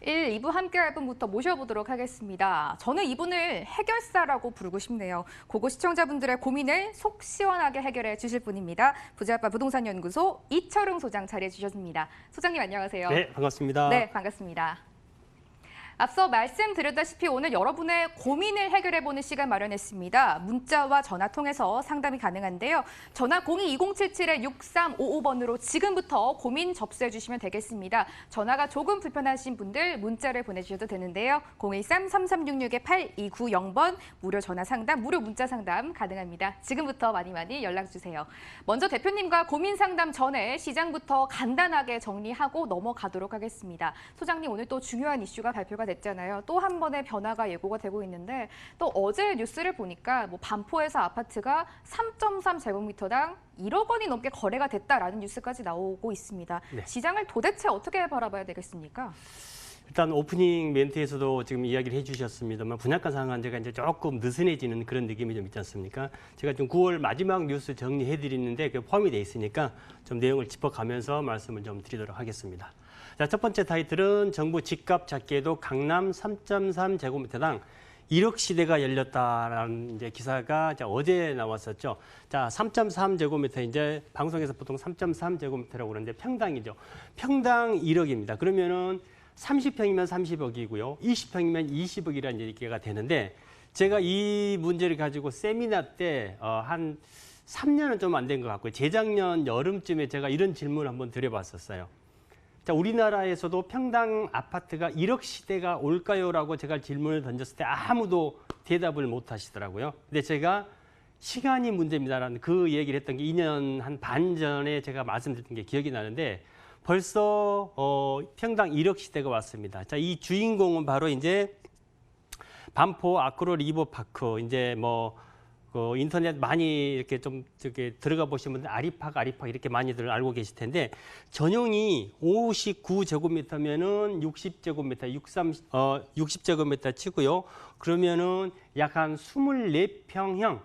2부 함께할 분부터 모셔보도록 하겠습니다. 저는 이분을 해결사라고 부르고 싶네요. 고고 시청자분들의 고민을 속 시원하게 해결해 주실 분입니다. 부자아빠 부동산연구소 이철웅 소장 자리해 주셨습니다. 소장님 안녕하세요. 네, 반갑습니다. 네, 반갑습니다. 앞서 말씀드렸다시피 오늘 여러분의 고민을 해결해보는 시간 마련했습니다. 문자와 전화 통해서 상담이 가능한데요. 전화 02-2077-6355번으로 지금부터 고민 접수해 주시면 되겠습니다. 전화가 조금 불편하신 분들 문자를 보내주셔도 되는데요. 013-3366-8290번 무료 전화 상담, 무료 문자 상담 가능합니다. 지금부터 많이 연락 주세요. 먼저 대표님과 고민 상담 전에 시장부터 간단하게 정리하고 넘어가도록 하겠습니다. 소장님, 오늘 또 중요한 이슈가 발표가 됐잖아요. 또 한 번의 변화가 예고가 되고 있는데 또 어제 뉴스를 보니까 반포에서 아파트가 3.3제곱미터당 1억 원이 넘게 거래가 됐다라는 뉴스까지 나오고 있습니다. 네. 시장을 도대체 어떻게 바라봐야 되겠습니까? 일단 오프닝 멘트에서도 지금 이야기를 해주셨습니다만 분양가 상한제가 이제 조금 느슨해지는 그런 느낌이 좀 있지 않습니까? 제가 좀 9월 마지막 뉴스 정리해드리는데 그게 포함이 돼 있으니까 좀 내용을 짚어가면서 말씀을 좀 드리도록 하겠습니다. 자, 첫 번째 타이틀은 정부 집값 잡기에도 강남 3.3제곱미터당 1억 시대가 열렸다라는 이제 기사가 어제 나왔었죠. 자, 3.3제곱미터 이제 방송에서 보통 3.3제곱미터라고 그러는데 평당이죠. 평당 1억입니다. 그러면은 30평이면 30억이고요. 20평이면 20억이라는 얘기가 되는데 제가 이 문제를 가지고 세미나 때 한 3년은 좀 안 된 것 같고요. 재작년 여름쯤에 제가 이런 질문을 한번 드려봤었어요. 자, 우리나라에서도 평당 아파트가 1억 시대가 올까요?라고 제가 질문을 던졌을 때 아무도 대답을 못 하시더라고요. 근데 제가 시간이 문제입니다라는 그 얘기를 했던 게 2년 한 반 전에 제가 말씀드렸던 게 기억이 나는데 벌써 평당 1억 시대가 왔습니다. 자, 이 주인공은 바로 이제 반포 아크로 리버파크 이제 인터넷 많이 이렇게 좀 들어가 보신 분들 아리팍 이렇게 많이들 알고 계실 텐데 전용이 59제곱미터면은 60제곱미터 치고요. 그러면은 약 한 24평형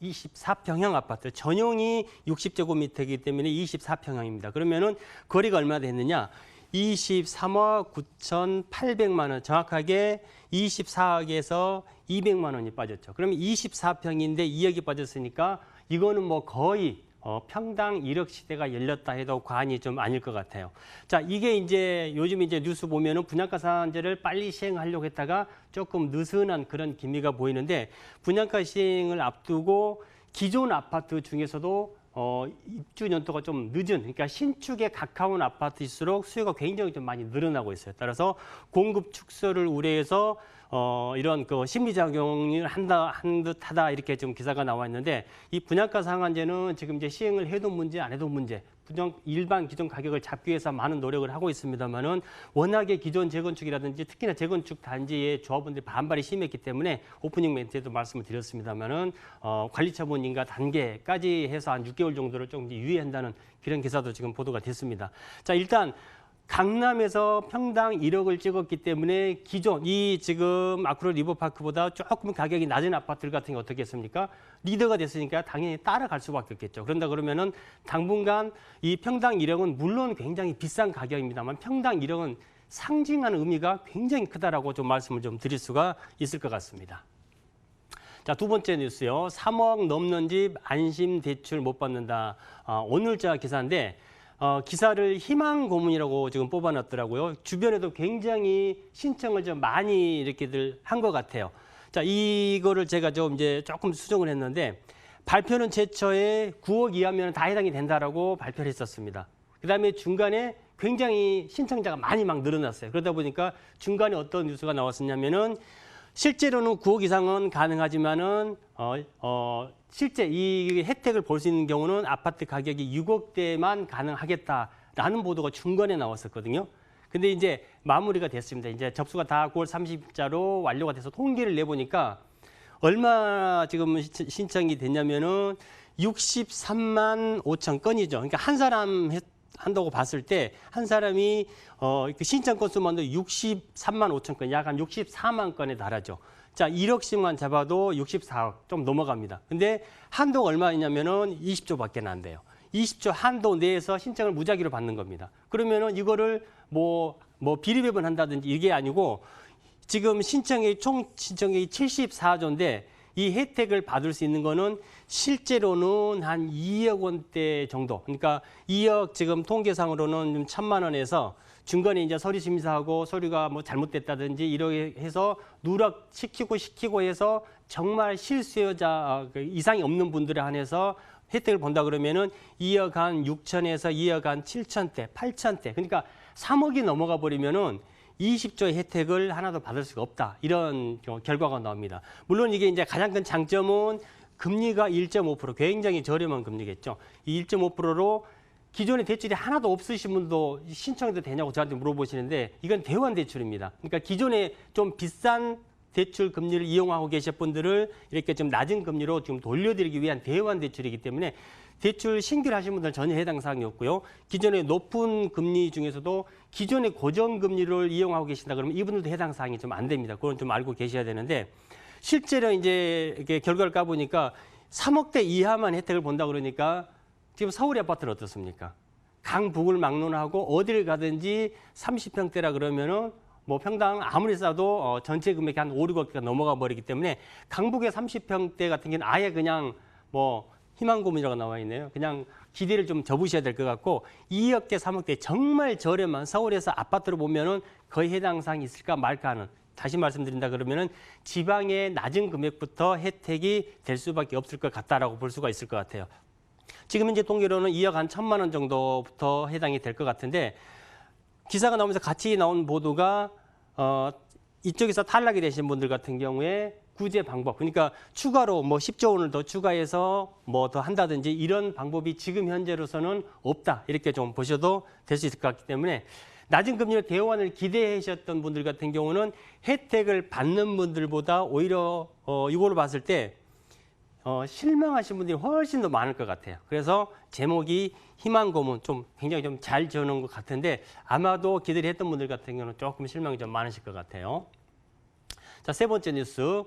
24평형 아파트, 전용이 60제곱미터이기 때문에 24평형입니다. 그러면은 거리가 얼마나 됐느냐? 23억 9,800만 원, 정확하게 24억에서 200만 원이 빠졌죠. 그러면 24평인데 2억이 빠졌으니까 이거는 거의 평당 1억 시대가 열렸다 해도 과언이 좀 아닐 것 같아요. 자, 이게 이제 요즘 이제 뉴스 보면은 분양가 상한제를 빨리 시행하려고 했다가 조금 느슨한 그런 기미가 보이는데 분양가 시행을 앞두고 기존 아파트 중에서도 입주 연도가 좀 늦은, 그러니까 신축에 가까운 아파트일수록 수요가 굉장히 좀 많이 늘어나고 있어요. 따라서 공급 축소를 우려해서 이런 심리작용을 한 듯하다 이렇게 좀 기사가 나와 있는데 이 분양가 상한제는 지금 이제 시행을 해도 문제 안 해도 문제. 일반 기존 가격을 잡기 위해서 많은 노력을 하고 있습니다만은 워낙에 기존 재건축이라든지 특히나 재건축 단지의 조합원들이 반발이 심했기 때문에 오프닝 멘트에도 말씀을 드렸습니다만은 관리처분인가 단계까지 해서 한 6개월 정도를 좀 유예한다는 그런 기사도 지금 보도가 됐습니다. 자, 일단 강남에서 평당 1억을 찍었기 때문에 기존 이 지금 아크로 리버파크보다 조금 가격이 낮은 아파트들 같은 게 어떻게 했습니까? 리더가 됐으니까 당연히 따라갈 수밖에 없겠죠. 그런다 그러면은 당분간 이 평당 1억은 물론 굉장히 비싼 가격입니다만 평당 1억은 상징하는 의미가 굉장히 크다라고 좀 말씀을 좀 드릴 수가 있을 것 같습니다. 자, 두 번째 뉴스요. 3억 넘는 집 안심 대출 못 받는다. 오늘자 기사인데 기사를 희망 고문이라고 지금 뽑아놨더라고요. 주변에도 굉장히 신청을 좀 많이 이렇게들 한 것 같아요. 자, 이거를 제가 좀 이제 조금 수정을 했는데 발표는 최초에 9억 이하면 다 해당이 된다라고 발표를 했었습니다. 그다음에 중간에 굉장히 신청자가 많이 막 늘어났어요. 그러다 보니까 중간에 어떤 뉴스가 나왔었냐면은 실제로는 9억 이상은 가능하지만은 실제 이 혜택을 볼 수 있는 경우는 아파트 가격이 6억대만 가능하겠다라는 보도가 중간에 나왔었거든요. 근데 이제 마무리가 됐습니다. 이제 접수가 다 9월 30일자로 완료가 돼서 통계를 내보니까 얼마 지금 신청이 됐냐면은 63만 5천 건이죠. 그러니까 한 사람 한다고 봤을 때 한 사람이 신청 건수만도 63만 5천 건, 약 한 64만 건에 달하죠. 자, 1억씩만 잡아도 64억 좀 넘어갑니다. 근데 한도가 얼마냐면은 20조밖에 안 돼요. 20조 한도 내에서 신청을 무작위로 받는 겁니다. 그러면은 이거를 뭐 비리배분 한다든지 이게 아니고 지금 총 신청액이 74조인데 이 혜택을 받을 수 있는 거는 실제로는 한 2억 원대 정도. 그러니까 2억 지금 통계상으로는 1,000만 원에서 중간에 이제 서류 심사하고 서류가 뭐 잘못됐다든지 이렇게 해서 누락시키고 해서 정말 실수요자 이상이 없는 분들에 한해서 혜택을 본다 그러면은 2억 한 6천에서 2억 한 7천대, 8천대. 그러니까 3억이 넘어가 버리면은 20조의 혜택을 하나도 받을 수가 없다. 이런 결과가 나옵니다. 물론 이게 이제 가장 큰 장점은 금리가 1.5% 굉장히 저렴한 금리겠죠. 이 1.5%로 기존에 대출이 하나도 없으신 분도 신청해도 되냐고 저한테 물어보시는데 이건 대환 대출입니다. 그러니까 기존에 좀 비싼 대출 금리를 이용하고 계실 분들을 이렇게 좀 낮은 금리로 지금 돌려드리기 위한 대환 대출이기 때문에 대출 신규를 하신 분들은 전혀 해당 사항이 없고요. 기존의 높은 금리 중에서도 기존의 고정 금리를 이용하고 계신다 그러면 이분들도 해당 사항이 좀 안 됩니다. 그건 좀 알고 계셔야 되는데 실제로 이제 이렇게 결과를 까보니까 3억대 이하만 혜택을 본다 그러니까 지금 서울의 아파트는 어떻습니까? 강북을 막론하고 어디를 가든지 30평대라 그러면은 뭐 평당 아무리 싸도 전체 금액이 한 5, 6억대가 넘어가 버리기 때문에 강북의 30평대 같은 경우는 아예 그냥 뭐 희망고문이라고 나와 있네요. 그냥 기대를 좀 접으셔야 될 것 같고 2억대, 3억대 정말 저렴한 서울에서 아파트로 보면은 거의 해당 사항이 있을까 말까 하는 다시 말씀드린다 그러면은 지방의 낮은 금액부터 혜택이 될 수밖에 없을 것 같다라고 볼 수가 있을 것 같아요. 지금 현재 통계로는 2억 한 1,000만 원 정도부터 해당이 될 것 같은데 기사가 나오면서 같이 나온 보도가 이쪽에서 탈락이 되신 분들 같은 경우에 구제 방법, 그러니까 추가로 뭐 10조 원을 더 추가해서 뭐 더 한다든지 이런 방법이 지금 현재로서는 없다. 이렇게 좀 보셔도 될 수 있을 것 같기 때문에 낮은 금리로 대환을 기대하셨던 분들 같은 경우는 혜택을 받는 분들보다 오히려 이걸로 봤을 때 실망하신 분들이 훨씬 더 많을 것 같아요. 그래서 제목이 희망고문 좀 굉장히 좀 잘 지어놓은 것 같은데 아마도 기대를 했던 분들 같은 경우는 조금 실망이 좀 많으실 것 같아요. 자, 세 번째 뉴스.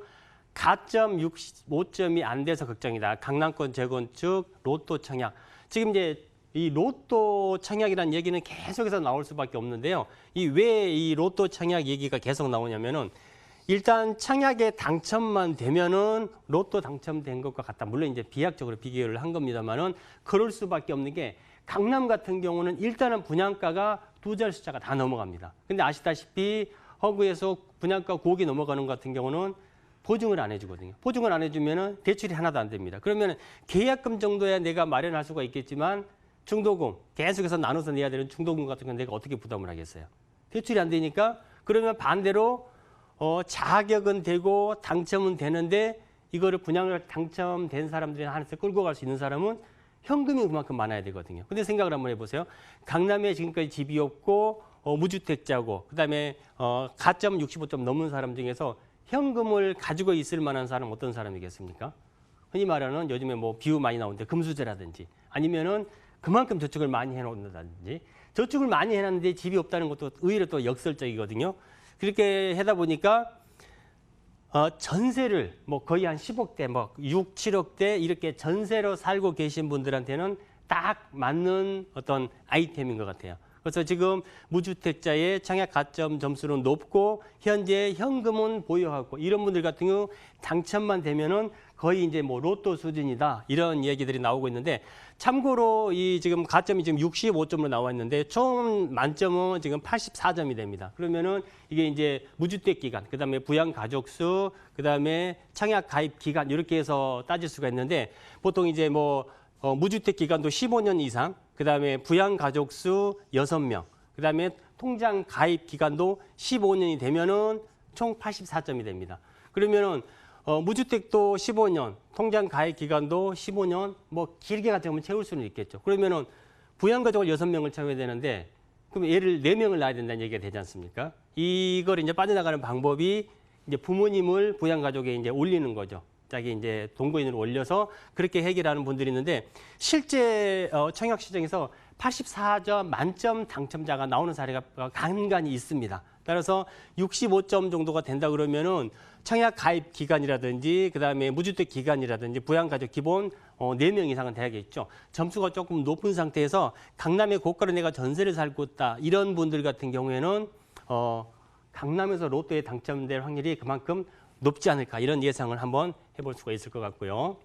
가점 65점이 안 돼서 걱정이다. 강남권 재건축, 로또 청약. 지금 이제 이 로또 청약이라는 얘기는 계속해서 나올 수밖에 없는데요. 왜 이 로또 청약 얘기가 계속 나오냐면은 일단 청약에 당첨만 되면은 로또 당첨된 것과 같다. 물론 이제 비약적으로 비교를 한 겁니다만은 그럴 수밖에 없는 게 강남 같은 경우는 일단은 분양가가 두 자리 숫자가 다 넘어갑니다. 근데 아시다시피 허구에서 분양가 9억이 넘어가는 것 같은 경우는 보증을 안 해주거든요. 보증을 안 해주면은 대출이 하나도 안 됩니다. 그러면 계약금 정도야 내가 마련할 수가 있겠지만 중도금 계속해서 나눠서 내야 되는 중도금 같은 건 내가 어떻게 부담을 하겠어요? 대출이 안 되니까 그러면 반대로 자격은 되고 당첨은 되는데 이거를 분양을 당첨된 사람들이 한해서 끌고 갈 수 있는 사람은 현금이 그만큼 많아야 되거든요. 근데 생각을 한번 해보세요. 강남에 지금까지 집이 없고 무주택자고 그다음에 가점 65점 넘는 사람 중에서 현금을 가지고 있을 만한 사람은 어떤 사람이겠습니까? 흔히 말하는 요즘에 뭐 비유 많이 나오는데 금수저라든지 아니면은 그만큼 저축을 많이 해놓는다든지 저축을 많이 해놨는데 집이 없다는 것도 의외로 또 역설적이거든요. 그렇게 하다 보니까 전세를 뭐 거의 한 10억대, 뭐 6, 7억대 이렇게 전세로 살고 계신 분들한테는 딱 맞는 어떤 아이템인 것 같아요. 그래서 지금 무주택자의 청약 가점 점수는 높고 현재 현금은 보유하고 이런 분들 같은 경우 당첨만 되면은 거의 이제 뭐 로또 수준이다 이런 얘기들이 나오고 있는데 참고로 이 지금 가점이 지금 65점으로 나와 있는데 총 만점은 지금 84점이 됩니다. 그러면은 이게 이제 무주택 기간, 그다음에 부양 가족 수, 그다음에 청약 가입 기간 이렇게 해서 따질 수가 있는데 보통 이제 뭐 무주택 기간도 15년 이상, 그다음에 부양 가족 수 6명, 그다음에 통장 가입 기간도 15년이 되면은 총 84점이 됩니다. 그러면은 무주택도 15년, 통장 가입 기간도 15년, 뭐 길게 가져가면 채울 수는 있겠죠. 그러면은 부양 가족을 6명을 채워야 되는데 그럼 얘를 4명을 낳아야 된다는 얘기가 되지 않습니까? 이걸 이제 빠져나가는 방법이 이제 부모님을 부양 가족에 이제 올리는 거죠. 자기 이제 동거인으로 올려서 그렇게 해결하는 분들이 있는데 실제 청약 시장에서 84점 만점 당첨자가 나오는 사례가 간간히 있습니다. 따라서 65점 정도가 된다 그러면은 청약 가입 기간이라든지 그다음에 무주택 기간이라든지 부양 가족 기본 4명 이상은 돼야겠죠. 점수가 조금 높은 상태에서 강남의 고가로 내가 전세를 살고 있다. 이런 분들 같은 경우에는 강남에서 로또에 당첨될 확률이 그만큼 높지 않을까 이런 예상을 한번 해볼 수가 있을 것 같고요.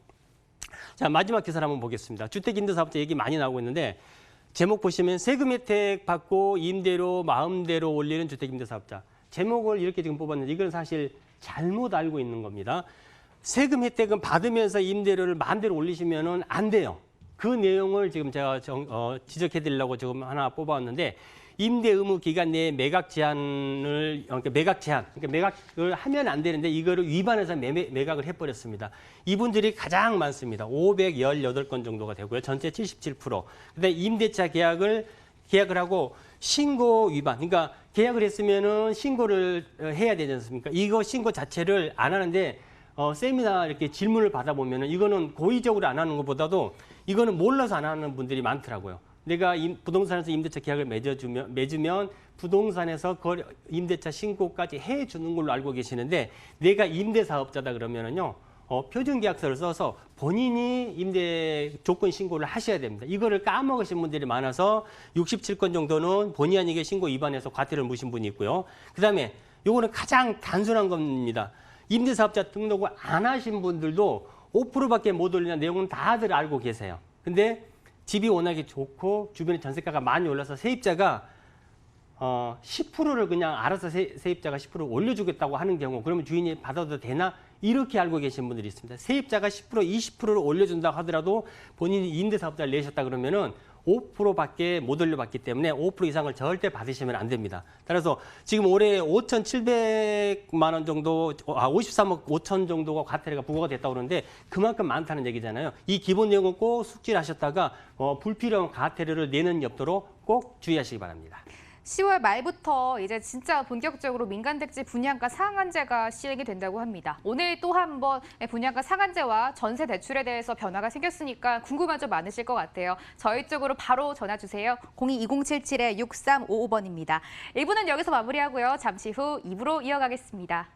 자, 마지막 기사를 한번 보겠습니다. 주택임대사업자 얘기 많이 나오고 있는데 제목 보시면 세금 혜택 받고 임대료 마음대로 올리는 주택임대사업자. 제목을 이렇게 지금 뽑았는데 이건 사실 잘못 알고 있는 겁니다. 세금 혜택은 받으면서 임대료를 마음대로 올리시면 안 돼요. 그 내용을 지금 제가 지적해 드리려고 지금 하나 뽑아왔는데 임대 의무 기간 내에 매각 제한을 매각을 하면 안 되는데 이거를 위반해서 매각을 해버렸습니다. 이분들이 가장 많습니다. 518건 정도가 되고요. 전체 77%. 근데 임대차 계약을 하고 신고 위반. 그러니까 계약을 했으면은 신고를 해야 되지 않습니까? 이거 신고 자체를 안 하는데 세미나 이렇게 질문을 받아보면은 이거는 고의적으로 안 하는 것보다도 이거는 몰라서 안 하는 분들이 많더라고요. 내가 부동산에서 임대차 계약을 맺으면 부동산에서 임대차 신고까지 해주는 걸로 알고 계시는데 내가 임대사업자다 그러면은요 표준계약서를 써서 본인이 임대 조건 신고를 하셔야 됩니다. 이거를 까먹으신 분들이 많아서 67건 정도는 본의 아니게 신고 위반해서 과태료를 물으신 분이 있고요. 그다음에 요거는 가장 단순한 겁니다. 임대사업자 등록을 안 하신 분들도 5%밖에 못 올리는 내용은 다들 알고 계세요. 근데 집이 워낙에 좋고 주변에 전세가가 많이 올라서 세입자가 10%를 그냥 알아서 세입자가 10% 올려주겠다고 하는 경우 그러면 주인이 받아도 되나? 이렇게 알고 계신 분들이 있습니다. 세입자가 10%, 20%를 올려준다고 하더라도 본인이 임대사업자를 내셨다 그러면은 5%밖에 못 올려받기 때문에 5% 이상을 절대 받으시면 안 됩니다. 따라서 지금 올해 5,700만 원 정도, 53억 5천 정도가 과태료가 부과가 됐다고 그러는데 그만큼 많다는 얘기잖아요. 이 기본 내용은 꼭 숙지를 하셨다가 불필요한 과태료를 내는 게 없도록 꼭 주의하시기 바랍니다. 10월 말부터 이제 진짜 본격적으로 민간택지 분양가 상한제가 시행이 된다고 합니다. 오늘 또 한 번 분양가 상한제와 전세 대출에 대해서 변화가 생겼으니까 궁금한 점 많으실 것 같아요. 저희 쪽으로 바로 전화 주세요. 02-2077-6355번입니다. 1부는 여기서 마무리하고요. 잠시 후 2부로 이어가겠습니다.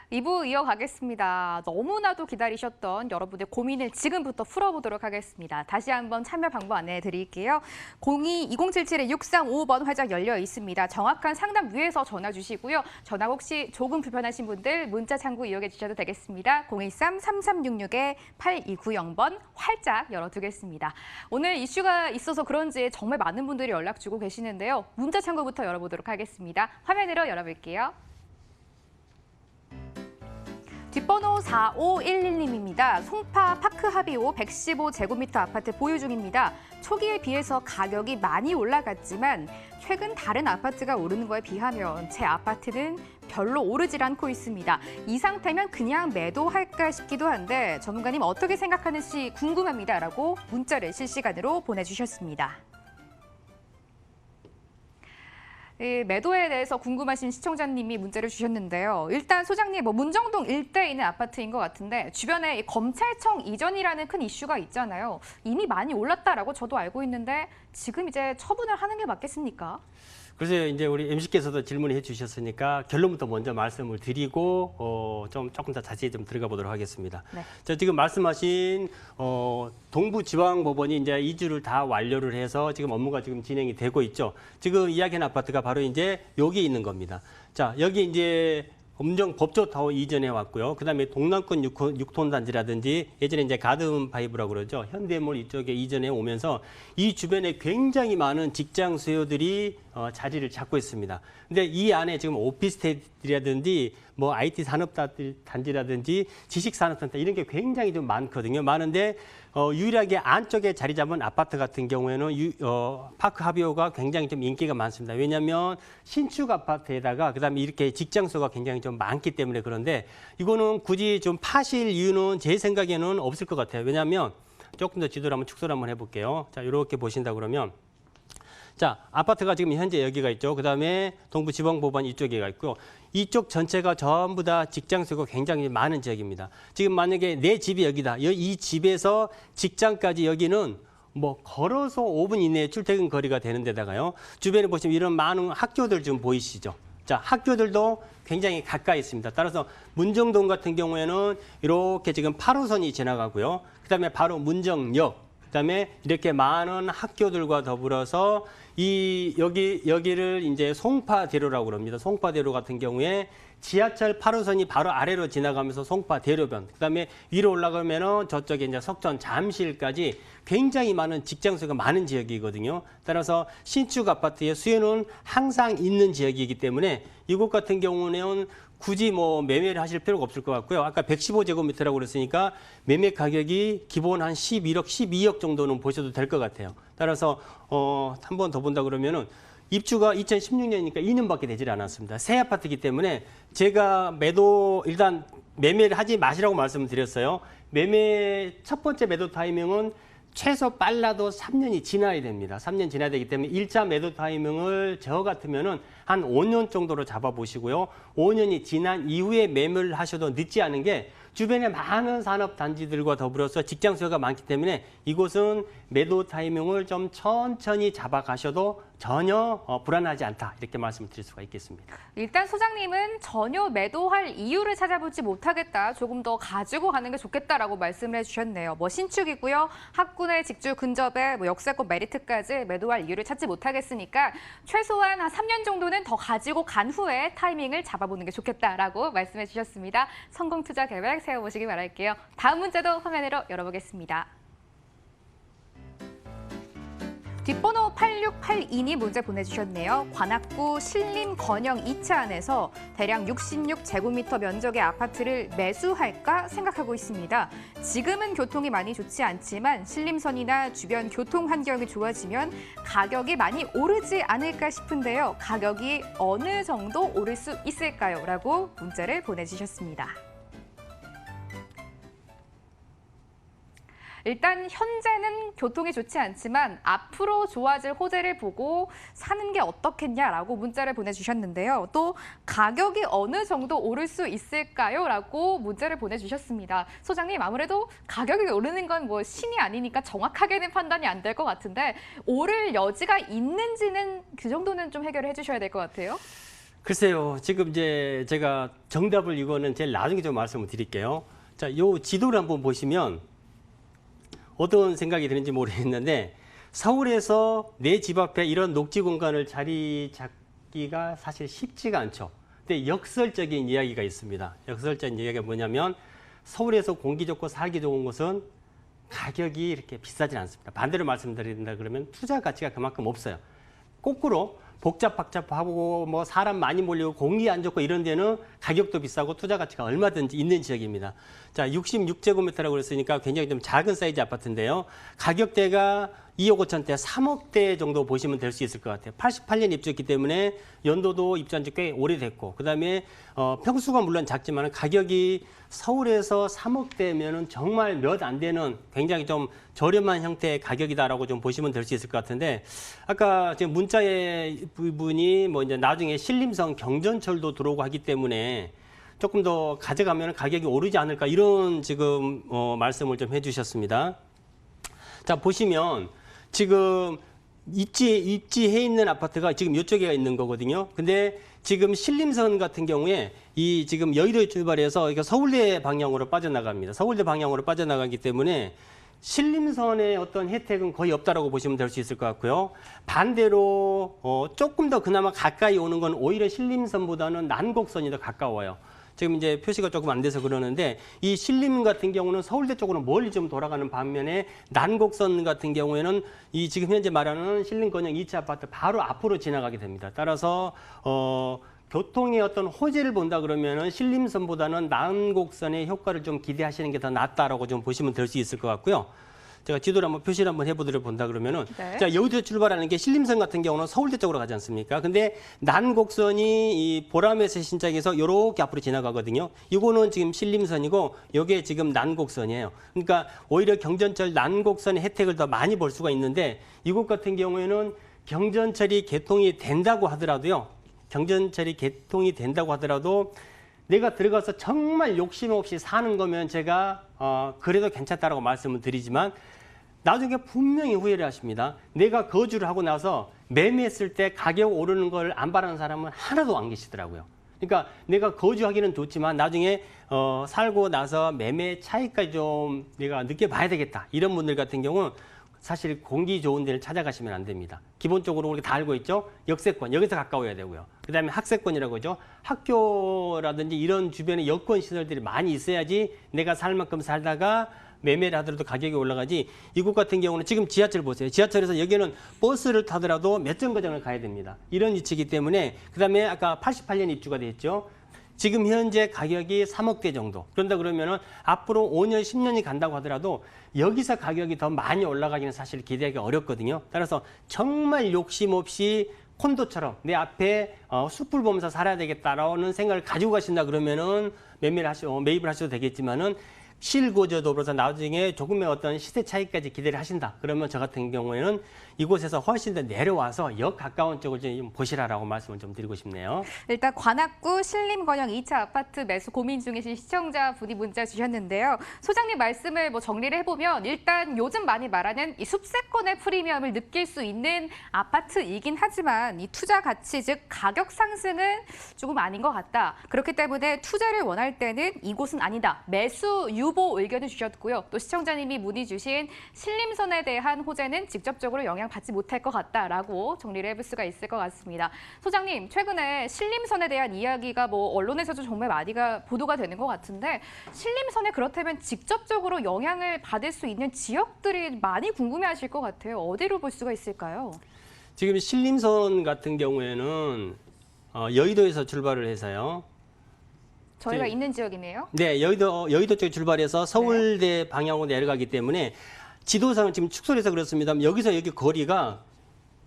이부 이어가겠습니다. 너무나도 기다리셨던 여러분의 고민을 지금부터 풀어보도록 하겠습니다. 다시 한번 참여 방법 안내해 드릴게요. 02-2077-6355번 활짝 열려 있습니다. 정확한 상담 위에서 전화 주시고요. 전화 혹시 조금 불편하신 분들 문자 창구 이용해 주셔도 되겠습니다. 013-3366-8290번 활짝 열어두겠습니다. 오늘 이슈가 있어서 그런지 정말 많은 분들이 연락 주고 계시는데요. 문자 창구부터 열어보도록 하겠습니다. 화면으로 열어볼게요. 뒷번호 4511님입니다. 송파 파크 하비오 115제곱미터 아파트 보유 중입니다. 초기에 비해서 가격이 많이 올라갔지만 최근 다른 아파트가 오르는 거에 비하면 제 아파트는 별로 오르질 않고 있습니다. 이 상태면 그냥 매도할까 싶기도 한데 전문가님 어떻게 생각하는지 궁금합니다. 라고 문자를 실시간으로 보내주셨습니다. 매도에 대해서 궁금하신 시청자님이 문자를 주셨는데요. 일단 소장님, 문정동 일대에 있는 아파트인 것 같은데 주변에 검찰청 이전이라는 큰 이슈가 있잖아요. 이미 많이 올랐다라고 저도 알고 있는데 지금 이제 처분을 하는 게 맞겠습니까? 그래서 이제 우리 MC께서도 질문을 해주셨으니까 결론부터 먼저 말씀을 드리고 조금 더 자세히 좀 들어가 보도록 하겠습니다. 네. 자, 지금 말씀하신 동부지방법원이 이제 이주를 다 완료를 해서 지금 업무가 지금 진행이 되고 있죠. 지금 이야기한 아파트가 바로 이제 여기 있는 겁니다. 자, 여기 이제 검정 법조타워 이전해 왔고요. 그다음에 동남권 6톤 단지라든지 예전에 이제 가든 파이브라고 그러죠. 현대몰 이쪽에 이전해 오면서 이 주변에 굉장히 많은 직장 수요들이 자리를 잡고 있습니다. 근데 이 안에 지금 오피스텔이라든지 뭐 IT 산업단지라든지 지식산업센터 이런 게 굉장히 좀 많거든요. 많은데 유일하게 안쪽에 자리 잡은 아파트 같은 경우에는 파크 하비오가 굉장히 좀 인기가 많습니다. 왜냐하면 신축 아파트에다가 그다음에 이렇게 직장수가 굉장히 좀 많기 때문에 그런데 이거는 굳이 좀 파실 이유는 제 생각에는 없을 것 같아요. 왜냐하면 조금 더 지도를 한번 축소를 한번 해볼게요. 자, 이렇게 보신다 그러면 자, 아파트가 지금 현재 여기가 있죠. 그다음에 동부지방법원 이쪽에가 있고요. 이쪽 전체가 전부 다 직장수가 굉장히 많은 지역입니다. 지금 만약에 내 집이 여기다. 이 집에서 직장까지 여기는 뭐 걸어서 5분 이내에 출퇴근 거리가 되는 데다가요. 주변에 보시면 이런 많은 학교들 좀 보이시죠? 자, 학교들도 굉장히 가까이 있습니다. 따라서 문정동 같은 경우에는 이렇게 지금 8호선이 지나가고요. 그다음에 바로 문정역, 그다음에 이렇게 많은 학교들과 더불어서 여기를 이제 송파대로라고 그럽니다. 송파대로 같은 경우에 지하철 8호선이 바로 아래로 지나가면서 송파대로변, 그다음에 위로 올라가면은 저쪽에 이제 석천 잠실까지 굉장히 많은 직장 수가 많은 지역이거든요. 따라서 신축 아파트의 수요는 항상 있는 지역이기 때문에 이곳 같은 경우는 굳이 뭐 매매를 하실 필요가 없을 것 같고요. 아까 115제곱미터라고 그랬으니까 매매 가격이 기본 한 11억, 12억 정도는 보셔도 될 것 같아요. 따라서 한 번 더 본다 그러면은 입주가 2016년이니까 2년밖에 되질 않았습니다. 새 아파트이기 때문에 제가 일단 매매를 하지 마시라고 말씀을 드렸어요. 첫 번째 매도 타이밍은 최소 빨라도 3년이 지나야 됩니다. 3년 지나야 되기 때문에 1차 매도 타이밍을 저 같으면은 한 5년 정도로 잡아보시고요. 5년이 지난 이후에 매매를 하셔도 늦지 않은 게 주변에 많은 산업단지들과 더불어서 직장 수요가 많기 때문에 이곳은 매도 타이밍을 좀 천천히 잡아가셔도 전혀 불안하지 않다, 이렇게 말씀을 드릴 수가 있겠습니다. 일단 소장님은 전혀 매도할 이유를 찾아보지 못하겠다, 조금 더 가지고 가는 게 좋겠다라고 말씀을 해주셨네요. 뭐 신축이고요, 학군의 직주 근접에 뭐 역세권 메리트까지 매도할 이유를 찾지 못하겠으니까 최소한 한 3년 정도는 더 가지고 간 후에 타이밍을 잡아보는 게 좋겠다라고 말씀해 주셨습니다. 성공 투자 계획 세워보시기 바랄게요. 다음 문제도 화면으로 열어보겠습니다. 뒷번호 8682님 문제 보내주셨네요. 관악구 신림건영 2차 안에서 대략 66제곱미터 면적의 아파트를 매수할까 생각하고 있습니다. 지금은 교통이 많이 좋지 않지만 신림선이나 주변 교통 환경이 좋아지면 가격이 많이 오르지 않을까 싶은데요. 가격이 어느 정도 오를 수 있을까요? 라고 문자를 보내주셨습니다. 일단 현재는 교통이 좋지 않지만 앞으로 좋아질 호재를 보고 사는 게 어떻겠냐라고 문자를 보내주셨는데요. 또 가격이 어느 정도 오를 수 있을까요? 라고 문자를 보내주셨습니다. 소장님, 아무래도 가격이 오르는 건 뭐 신이 아니니까 정확하게는 판단이 안 될 것 같은데 오를 여지가 있는지는 그 정도는 좀 해결을 해주셔야 될 것 같아요. 글쎄요, 지금 이제 제가 정답을 이거는 제일 나중에 좀 말씀을 드릴게요. 자, 요 지도를 한번 보시면 어떤 생각이 드는지 모르겠는데 서울에서 내 집 앞에 이런 녹지 공간을 자리 잡기가 사실 쉽지가 않죠. 근데 역설적인 이야기가 있습니다. 역설적인 이야기가 뭐냐면 서울에서 공기 좋고 살기 좋은 곳은 가격이 이렇게 비싸진 않습니다. 반대로 말씀드린다 그러면 투자 가치가 그만큼 없어요. 거꾸로 복잡하고 뭐 사람 많이 몰리고 공기 안 좋고 이런 데는 가격도 비싸고 투자 가치가 얼마든지 있는 지역입니다. 자, 66제곱미터라고 그랬으니까 굉장히 좀 작은 사이즈 아파트인데요. 가격대가 2억 5천대, 3억대 정도 보시면 될 수 있을 것 같아요. 88년 입주했기 때문에 연도도 입주한 지 꽤 오래됐고, 그다음에 평수가 물론 작지만 가격이 서울에서 3억대면은 정말 몇 안 되는 굉장히 좀 저렴한 형태의 가격이다라고 좀 보시면 될 수 있을 것 같은데, 아까 지금 문자의 부분이 뭐 이제 나중에 신림선 경전철도 들어오고 하기 때문에 조금 더 가져가면 가격이 오르지 않을까, 이런 지금 말씀을 좀 해주셨습니다. 자, 보시면 지금 입지해 있는 아파트가 지금 이쪽에 있는 거거든요. 근데 지금 신림선 같은 경우에 이 지금 여의도에 출발해서 서울대 방향으로 빠져나갑니다. 서울대 방향으로 빠져나가기 때문에 신림선의 어떤 혜택은 거의 없다라고 보시면 될 수 있을 것 같고요. 반대로 조금 더 그나마 가까이 오는 건 오히려 신림선보다는 난곡선이 더 가까워요. 지금 이제 표시가 조금 안 돼서 그러는데 이 신림 같은 경우는 서울대 쪽으로 멀리 좀 돌아가는 반면에 난곡선 같은 경우에는 이 지금 현재 말하는 신림건영 2차 아파트 바로 앞으로 지나가게 됩니다. 따라서 교통의 어떤 호재를 본다 그러면은 신림선보다는 난곡선의 효과를 좀 기대하시는 게 더 낫다라고 좀 보시면 될 수 있을 것 같고요. 제가 지도를 한번 표시를 한번 해보도록 본다 그러면은 네. 자, 여의도에 출발하는 게 신림선 같은 경우는 서울대 쪽으로 가지 않습니까? 근데 난곡선이 이 보라매세 신장에서 이렇게 앞으로 지나가거든요. 이거는 지금 신림선이고 이게 지금 난곡선이에요. 그러니까 오히려 경전철 난곡선의 혜택을 더 많이 볼 수가 있는데 이곳 같은 경우에는 경전철이 개통이 된다고 하더라도요. 경전철이 개통이 된다고 하더라도 내가 들어가서 정말 욕심 없이 사는 거면 제가 그래도 괜찮다라고 말씀을 드리지만 나중에 분명히 후회를 하십니다. 내가 거주를 하고 나서 매매했을 때 가격 오르는 걸 안 바라는 사람은 하나도 안 계시더라고요. 그러니까 내가 거주하기는 좋지만 나중에 살고 나서 매매 차이까지 좀 내가 느껴봐야 되겠다. 이런 분들 같은 경우는 사실 공기 좋은 데를 찾아가시면 안 됩니다. 기본적으로 우리가 다 알고 있죠. 역세권, 여기서 가까워야 되고요. 그다음에 학세권이라고 하죠. 학교라든지 이런 주변에 여권 시설들이 많이 있어야지 내가 살 만큼 살다가 매매를 하더라도 가격이 올라가지. 이곳 같은 경우는 지금 지하철 보세요. 지하철에서 여기는 버스를 타더라도 몇 정거장을 가야 됩니다. 이런 위치이기 때문에 그다음에 아까 88년 입주가 됐죠. 지금 현재 가격이 3억대 정도. 그런다 그러면은 앞으로 5년, 10년이 간다고 하더라도 여기서 가격이 더 많이 올라가기는 사실 기대하기 어렵거든요. 따라서 정말 욕심 없이 콘도처럼 내 앞에 숲을 보면서 살아야 되겠다라는 생각을 가지고 가신다 그러면은 매입을 하셔도 되겠지만은 실거주 더불어서 나중에 조금의 어떤 시세 차이까지 기대를 하신다. 그러면 저 같은 경우에는 이곳에서 훨씬 더 내려와서 역 가까운 쪽을 좀 보시라라고 말씀을 좀 드리고 싶네요. 일단 관악구 신림건영 2차 아파트 매수 고민 중이신 시청자분이 문자 주셨는데요. 소장님 말씀을 정리를 해보면 일단 요즘 많이 말하는 이 숲세권의 프리미엄을 느낄 수 있는 아파트이긴 하지만 이 투자 가치 즉 가격 상승은 조금 아닌 것 같다. 그렇기 때문에 투자를 원할 때는 이곳은 아니다. 매수 유보 의견을 주셨고요. 또 시청자님이 문의 주신 신림선에 대한 호재는 직접적으로 영향받지 못할 것 같다라고 정리를 해볼 수가 있을 것 같습니다. 소장님, 최근에 신림선에 대한 이야기가 언론에서도 정말 많이가 보도가 되는 것 같은데 신림선에 그렇다면 직접적으로 영향을 받을 수 있는 지역들이 많이 궁금해하실 것 같아요. 어디로 볼 수가 있을까요? 지금 신림선 같은 경우에는 여의도에서 출발을 해서요. 저희가 있는 지역이네요. 네, 여의도 쪽 출발해서 서울대 방향으로 내려가기 때문에 지도상은 지금 축소해서 그렇습니다. 여기서 여기 거리가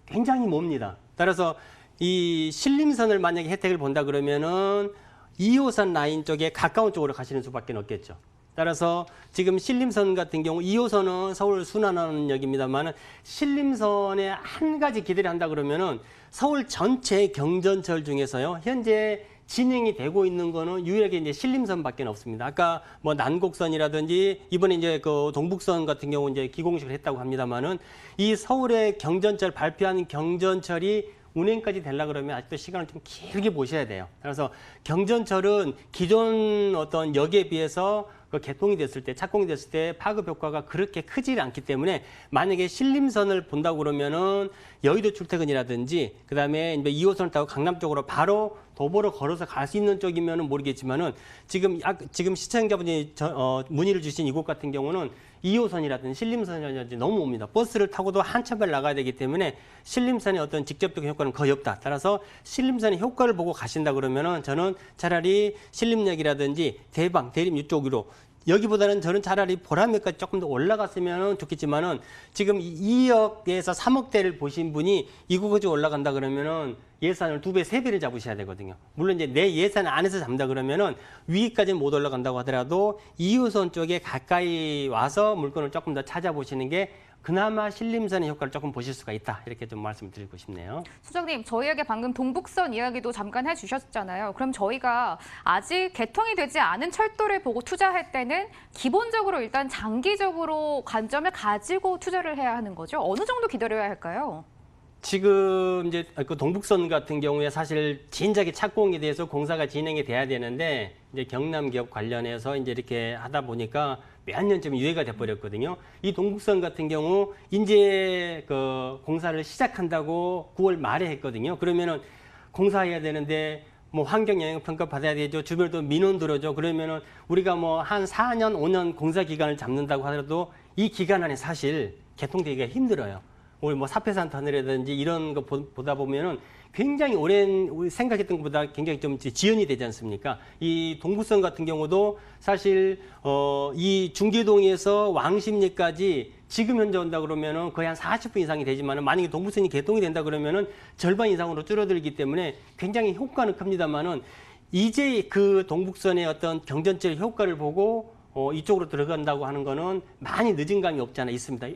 굉장히 멉니다. 따라서 이 신림선을 만약에 혜택을 본다 그러면은 2호선 라인 쪽에 가까운 쪽으로 가시는 수밖에 없겠죠. 따라서 지금 신림선 같은 경우 2호선은 서울 순환하는 역입니다만 신림선에 한 가지 기대를 한다 그러면은 서울 전체 경전철 중에서요. 현재 진행이 되고 있는 거는 유일하게 이제 신림선밖에 없습니다. 아까 난곡선이라든지 이번에 이제 그 동북선 같은 경우 이제 기공식을 했다고 합니다만은 이 서울의 경전철 발표한 경전철이 운행까지 되려고 그러면 아직도 시간을 좀 길게 보셔야 돼요. 그래서 경전철은 기존 어떤 역에 비해서 그 개통이 됐을 때, 착공이 됐을 때 파급 효과가 그렇게 크지 않기 때문에 만약에 신림선을 본다고 그러면은 여의도 출퇴근이라든지 그다음에 이제 2호선을 타고 강남 쪽으로 바로 도보로 걸어서 갈 수 있는 쪽이면은 모르겠지만은 지금 시청자분이 문의를 주신 이곳 같은 경우는 2호선이라든지 신림선이라든지 너무 옵니다. 버스를 타고도 한참을 나가야 되기 때문에 신림선의 어떤 직접적인 효과는 거의 없다. 따라서 신림선의 효과를 보고 가신다 그러면은 저는 차라리 신림역이라든지 대림 이쪽으로 여기보다는 저는 차라리 보라매까지 조금 더 올라갔으면 좋겠지만은 지금 2억에서 3억대를 보신 분이 이곳까지 올라간다 그러면은 예산을 2배, 3배를 잡으셔야 되거든요. 물론 이제 내 예산 안에서 잡는다 그러면은 위까지는 못 올라간다고 하더라도 2호선 쪽에 가까이 와서 물건을 조금 더 찾아보시는 게 그나마 신림선의 효과를 조금 보실 수가 있다. 이렇게 좀 말씀을 드리고 싶네요. 수장님, 저희에게 방금 동북선 이야기도 잠깐 해주셨잖아요. 그럼 저희가 아직 개통이 되지 않은 철도를 보고 투자할 때는 기본적으로 일단 장기적으로 관점을 가지고 투자를 해야 하는 거죠? 어느 정도 기다려야 할까요? 지금 이제 그 동북선 같은 경우에 사실 진작에 착공에 대해서 공사가 진행이 돼야 되는데 이제 경남 기업 관련해서 이제 이렇게 하다 보니까 몇 년쯤 유예가 돼 버렸거든요. 이 동북선 같은 경우 이제 그 공사를 시작한다고 9월 말에 했거든요. 그러면은 공사해야 되는데 환경 영향 평가 받아야 되죠. 주변도 민원 들어죠. 그러면은 우리가 한 4년, 5년 공사 기간을 잡는다고 하더라도 이 기간 안에 사실 개통되기가 힘들어요. 우리 사패산 터널이라든지 이런 거 보다 보면은 굉장히 우리 생각했던 것보다 굉장히 좀 지연이 되지 않습니까? 이 동부선 같은 경우도 사실 이 중계동에서 왕십리까지 지금 현재 온다 그러면은 거의 한 40분 이상이 되지만은 만약에 동부선이 개통이 된다 그러면은 절반 이상으로 줄어들기 때문에 굉장히 효과는 큽니다만은 이제 그 동북선의 어떤 경전철 효과를 보고 이쪽으로 들어간다고 하는 거는 많이 늦은 감이 없지 않아 있습니다.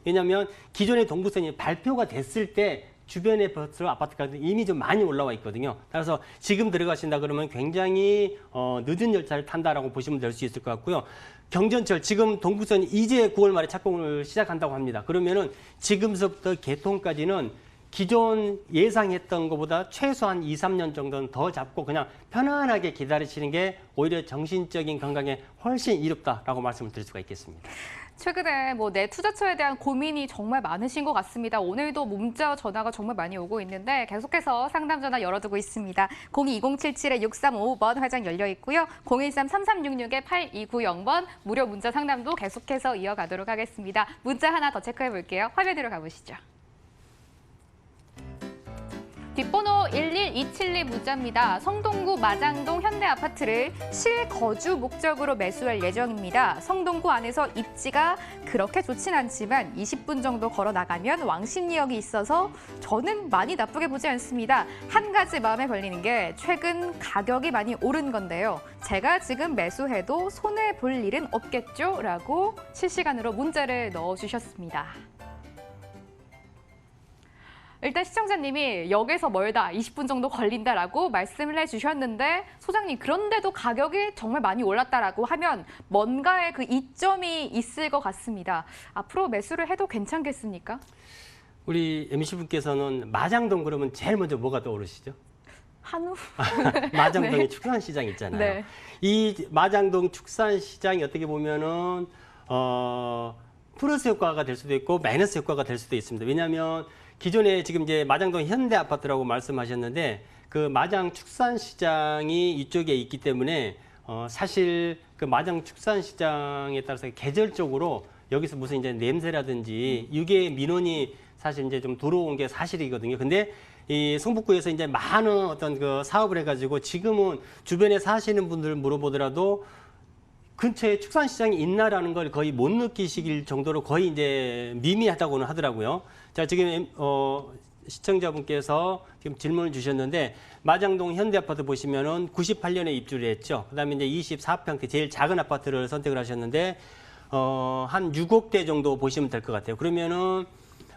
왜냐하면 기존의 동부선이 발표가 됐을 때 주변에 벌써 아파트 가격이 이미 좀 많이 올라와 있거든요. 따라서 지금 들어가신다 그러면 굉장히 늦은 열차를 탄다라고 보시면 될 수 있을 것 같고요. 경전철 지금 동부선이 이제 9월 말에 착공을 시작한다고 합니다. 그러면은 지금서부터 개통까지는 기존 예상했던 것보다 최소한 2, 3년 정도는 더 잡고 그냥 편안하게 기다리시는 게 오히려 정신적인 건강에 훨씬 이롭다라고 말씀을 드릴 수가 있겠습니다. 최근에 내 투자처에 대한 고민이 정말 많으신 것 같습니다. 오늘도 문자와 전화가 정말 많이 오고 있는데 계속해서 상담 전화 열어두고 있습니다. 02-2077-6355번 화장 열려 있고요. 013-3366-8290번 무료 문자 상담도 계속해서 이어가도록 하겠습니다. 문자 하나 더 체크해 볼게요. 화면으로 가보시죠. 뒷번호 11272 문자입니다. 성동구 마장동 현대아파트를 실거주 목적으로 매수할 예정입니다. 성동구 안에서 입지가 그렇게 좋진 않지만 20분 정도 걸어 나가면 왕십리역이 있어서 저는 많이 나쁘게 보지 않습니다. 한 가지 마음에 걸리는 게 최근 가격이 많이 오른 건데요. 제가 지금 매수해도 손해볼 일은 없겠죠? 라고 실시간으로 문자를 넣어주셨습니다. 일단 시청자님이 역에서 멀다, 20분 정도 걸린다라고 말씀을 해주셨는데 소장님 그런데도 가격이 정말 많이 올랐다라고 하면 뭔가의 그 이점이 있을 것 같습니다. 앞으로 매수를 해도 괜찮겠습니까? 우리 MC분께서는 마장동 그러면 제일 먼저 뭐가 떠오르시죠? 한우? 마장동에 네. 축산시장 있잖아요. 네. 이 마장동 축산시장이 어떻게 보면은 플러스 효과가 될 수도 있고 마이너스 효과가 될 수도 있습니다. 왜냐하면 기존에 지금 이제 마장동 현대아파트라고 말씀하셨는데 그 마장 축산시장이 이쪽에 있기 때문에 사실 그 마장 축산시장에 따라서 계절적으로 여기서 무슨 이제 냄새라든지 이게 민원이 사실 이제 좀 들어온 게 사실이거든요. 근데 이 성북구에서 이제 많은 어떤 그 사업을 해가지고 지금은 주변에 사시는 분들 물어보더라도 근처에 축산시장이 있나라는 걸 거의 못 느끼실 정도로 거의 이제 미미하다고는 하더라고요. 자, 지금 시청자분께서 지금 질문을 주셨는데 마장동 현대아파트 보시면은 98년에 입주를 했죠. 그다음에 이제 24평대 제일 작은 아파트를 선택을 하셨는데 한 6억대 정도 보시면 될 것 같아요. 그러면은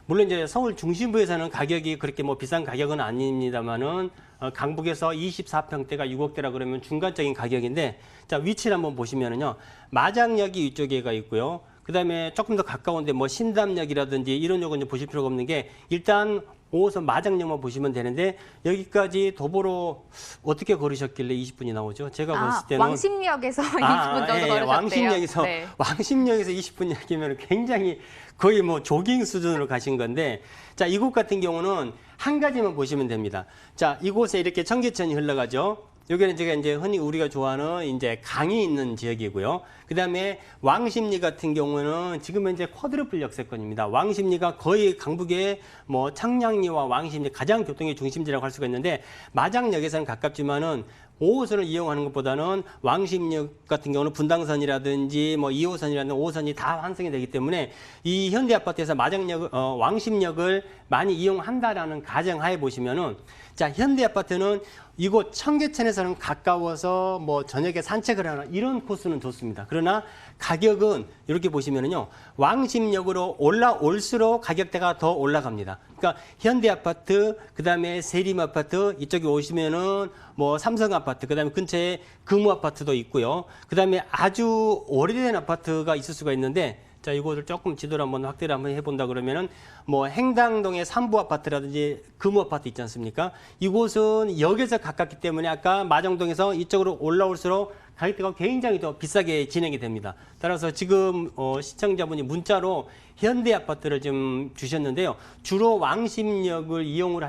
물론 이제 서울 중심부에서는 가격이 그렇게 뭐 비싼 가격은 아닙니다만은 강북에서 24평대가 6억대라 그러면 중간적인 가격인데 자, 위치를 한번 보시면은요. 마장역이 이쪽에가 있고요. 그다음에 조금 더 가까운데 뭐 신담역이라든지 이런 역은 보실 필요가 없는 게 일단 5호선 마장역만 보시면 되는데 여기까지 도보로 어떻게 걸으셨길래 20분이 나오죠? 제가 봤을 때는 왕십리역에서 20분 정도 걸으셨대요. 왕십리역에서 네. 왕십리역에서 20분이면 굉장히 거의 뭐 조깅 수준으로 가신 건데 자, 이곳 같은 경우는 한 가지만 보시면 됩니다. 자, 이곳에 이렇게 청계천이 흘러가죠. 여기는 제가 이제 흔히 우리가 좋아하는 이제 강이 있는 지역이고요. 그다음에 왕십리 같은 경우는 지금 현재 쿼드루플 역세권입니다. 왕십리가 거의 강북의 뭐 창량리와 왕십리 가장 교통의 중심지라고 할 수가 있는데 마장역에서는 가깝지만은 5호선을 이용하는 것보다는 왕십역 같은 경우는 분당선이라든지 뭐 2호선이라든지 5호선이 다 완성이 되기 때문에 이 현대아파트에서 마장역, 왕십역을 많이 이용한다라는 가정하에 보시면은 자, 현대아파트는 이곳 청계천에서는 가까워서 뭐 저녁에 산책을 하는 이런 코스는 좋습니다. 그러나 가격은 이렇게 보시면은요. 왕십역으로 올라올수록 가격대가 더 올라갑니다. 그러니까 현대아파트, 그다음에 세림아파트 이쪽에 오시면은 뭐 삼성아파트, 그다음에 근처에 금호아파트도 있고요. 그다음에 아주 오래된 아파트가 있을 수가 있는데 자, 이곳을 조금 지도를 한번 확대를 한번 해본다 그러면은 뭐 행당동의 삼부 아파트라든지 금호 아파트 있지 않습니까? 이곳은 역에서 가깝기 때문에 아까 마정동에서 이쪽으로 올라올수록 가격대가 굉장히 더 비싸게 진행이 됩니다. 따라서 지금 시청자분이 문자로 현대 아파트를 좀 주셨는데요. 주로 왕십역을 이용을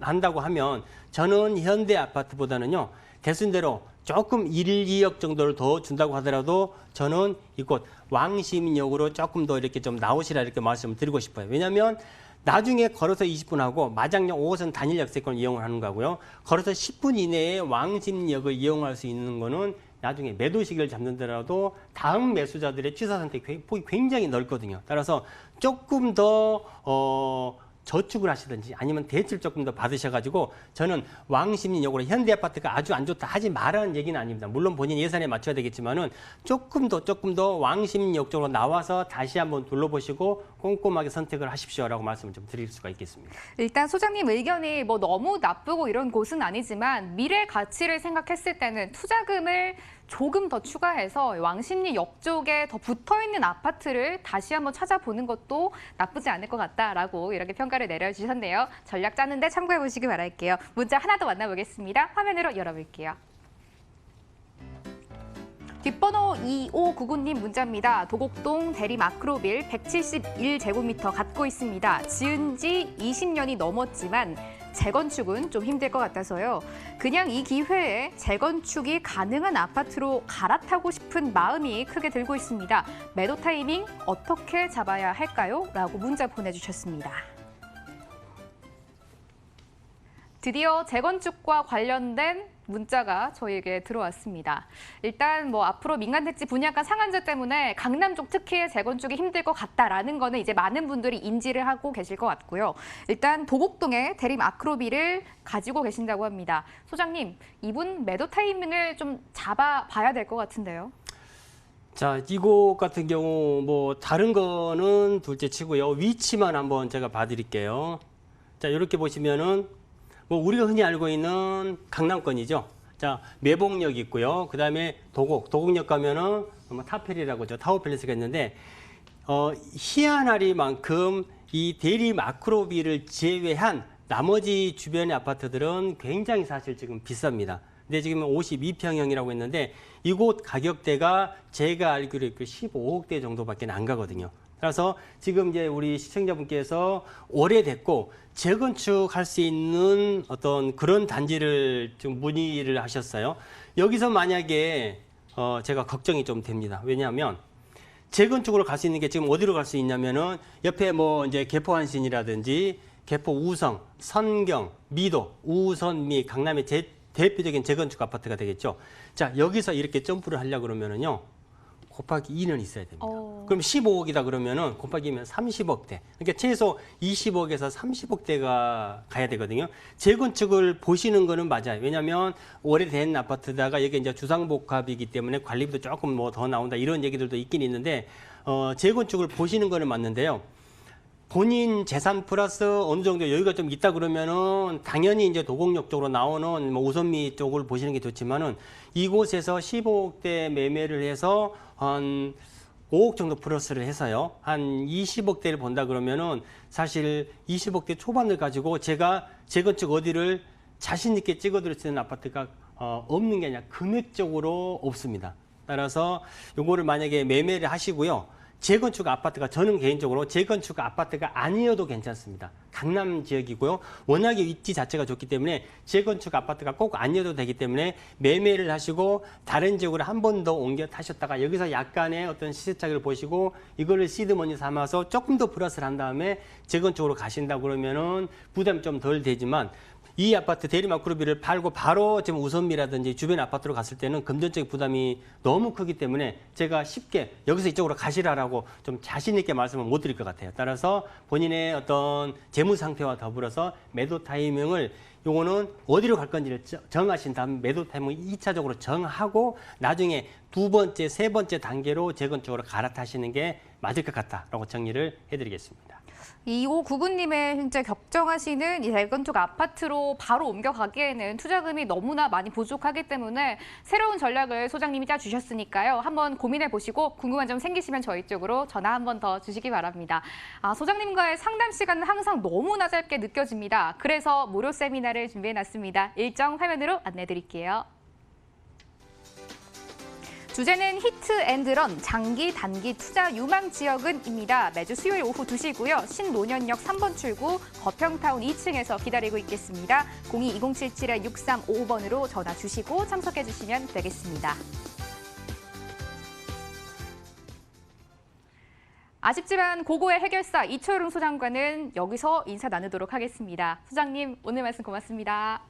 한다고 하면 저는 현대 아파트보다는요. 대순대로 조금 1, 2억 정도를 더 준다고 하더라도 저는 이곳 왕십역으로 조금 더 이렇게 좀 나오시라 이렇게 말씀을 드리고 싶어요. 왜냐하면 나중에 걸어서 20분 하고 마장역 5호선 단일 역세권을 이용을 하는 거고요. 걸어서 10분 이내에 왕십역을 이용할 수 있는 거는 나중에 매도 시기를 잡는더라도 다음 매수자들의 취사 선택 폭이 굉장히 넓거든요. 따라서 조금 더 저축을 하시든지 아니면 대출 조금 더 받으셔가지고 저는 왕십리역으로 현대아파트가 아주 안 좋다 하지 말라는 얘기는 아닙니다. 물론 본인 예산에 맞춰야 되겠지만은 조금 더 왕십리역 쪽으로 나와서 다시 한번 둘러보시고 꼼꼼하게 선택을 하십시오라고 말씀을 좀 드릴 수가 있겠습니다. 일단 소장님 의견이 뭐 너무 나쁘고 이런 곳은 아니지만 미래 가치를 생각했을 때는 투자금을 조금 더 추가해서 왕십리역 쪽에 더 붙어있는 아파트를 다시 한번 찾아보는 것도 나쁘지 않을 것 같다라고 이렇게 평가를 내려주셨네요. 전략 짜는데 참고해 보시기 바랄게요. 문자 하나 더 만나보겠습니다. 화면으로 열어볼게요. 뒷번호 2599님 문자입니다. 도곡동 대리마크로빌 171제곱미터 갖고 있습니다. 지은 지 20년이 넘었지만 재건축은 좀 힘들 것 같아서요. 그냥 이 기회에 재건축이 가능한 아파트로 갈아타고 싶은 마음이 크게 들고 있습니다. 매도 타이밍 어떻게 잡아야 할까요? 라고 문자 보내주셨습니다. 드디어 재건축과 관련된 문자가 저희에게 들어왔습니다. 일단 뭐 앞으로 민간택지 분양가 상한제 때문에 강남 쪽 특히 재건축이 힘들 것 같다라는 거는 이제 많은 분들이 인지를 하고 계실 것 같고요. 일단 도곡동에 대림 아크로비를 가지고 계신다고 합니다. 소장님, 이분 매도 타이밍을 좀 잡아봐야 될 것 같은데요. 자, 이곳 같은 경우 뭐 다른 거는 둘째 치고요. 위치만 한번 제가 봐드릴게요. 자, 이렇게 보시면은 뭐 우리가 흔히 알고 있는 강남권이죠. 자, 매봉역 있고요. 그다음에 도곡역 가면은 뭐 타펠이라고 죠. 타워팰리스가 있는데 희한하리만큼 이 대리 마크로비를 제외한 나머지 주변의 아파트들은 굉장히 사실 지금 비쌉니다. 근데 지금 52평형이라고 했는데 이곳 가격대가 제가 알기로 15억대 정도밖에 안 가거든요. 따라서 지금 이제 우리 시청자분께서 오래됐고 재건축할 수 있는 어떤 그런 단지를 좀 문의를 하셨어요. 여기서 만약에 제가 걱정이 좀 됩니다. 왜냐하면 재건축으로 갈 수 있는 게 지금 어디로 갈 수 있냐면은 옆에 뭐 이제 개포한신이라든지 개포 우성, 선경, 미도, 우선미, 강남의 대표적인 재건축 아파트가 되겠죠. 자, 여기서 이렇게 점프를 하려고 그러면은요. 곱하기 2는 있어야 됩니다. 그럼 15억이다 그러면은 곱하기 2면 30억대. 그러니까 최소 20억에서 30억대가 가야 되거든요. 재건축을 보시는 거는 맞아요. 왜냐하면 오래된 아파트다가 여기 이제 주상복합이기 때문에 관리비도 조금 뭐 더 나온다 이런 얘기들도 있긴 있는데 재건축을 보시는 거는 맞는데요. 본인 재산 플러스 어느 정도 여유가 좀 있다 그러면은 당연히 이제 도곡역 쪽으로 나오는 뭐 우선미 쪽을 보시는 게 좋지만은 이곳에서 15억대 매매를 해서 한 5억 정도 플러스를 해서요. 한 20억대를 본다 그러면은 사실 20억대 초반을 가지고 제가 재건축 어디를 자신 있게 찍어드릴 수 있는 아파트가 없는 게 아니라 금액적으로 없습니다. 따라서 요거를 만약에 매매를 하시고요. 재건축 아파트가 저는 개인적으로 재건축 아파트가 아니어도 괜찮습니다. 강남 지역이고요. 워낙에 위치 자체가 좋기 때문에 재건축 아파트가 꼭 아니어도 되기 때문에 매매를 하시고 다른 지역으로 한 번 더 옮겨 타셨다가 여기서 약간의 어떤 시세차익을 보시고 이거를 시드머니 삼아서 조금 더 플러스를 한 다음에 재건축으로 가신다 그러면은 부담이 좀 덜 되지만 이 아파트 대리마크로비를 팔고 바로 지금 우선미라든지 주변 아파트로 갔을 때는 금전적인 부담이 너무 크기 때문에 제가 쉽게 여기서 이쪽으로 가시라라고 좀 자신 있게 말씀을 못 드릴 것 같아요. 따라서 본인의 어떤 재무 상태와 더불어서 매도 타이밍을 요거는 어디로 갈 건지를 정하신 다음 매도 타이밍을 2차적으로 정하고 나중에 두 번째, 세 번째 단계로 재건축으로 갈아타시는 게 맞을 것 같다라고 정리를 해드리겠습니다. 2599님의 현재 걱정하시는 이 재건축 아파트로 바로 옮겨가기에는 투자금이 너무나 많이 부족하기 때문에 새로운 전략을 소장님이 짜주셨으니까요. 한번 고민해 보시고 궁금한 점 생기시면 저희 쪽으로 전화 한번 더 주시기 바랍니다. 소장님과의 상담 시간은 항상 너무나 짧게 느껴집니다. 그래서 무료 세미나를 준비해놨습니다. 일정 화면으로 안내드릴게요. 주제는 히트앤드런 장기 단기 투자 유망 지역은입니다. 매주 수요일 오후 2시고요. 신논현역 3번 출구 거평타운 2층에서 기다리고 있겠습니다. 02-2077-6355번으로 전화 주시고 참석해 주시면 되겠습니다. 아쉽지만 고고의 해결사 이철웅 소장과는 여기서 인사 나누도록 하겠습니다. 소장님 오늘 말씀 고맙습니다.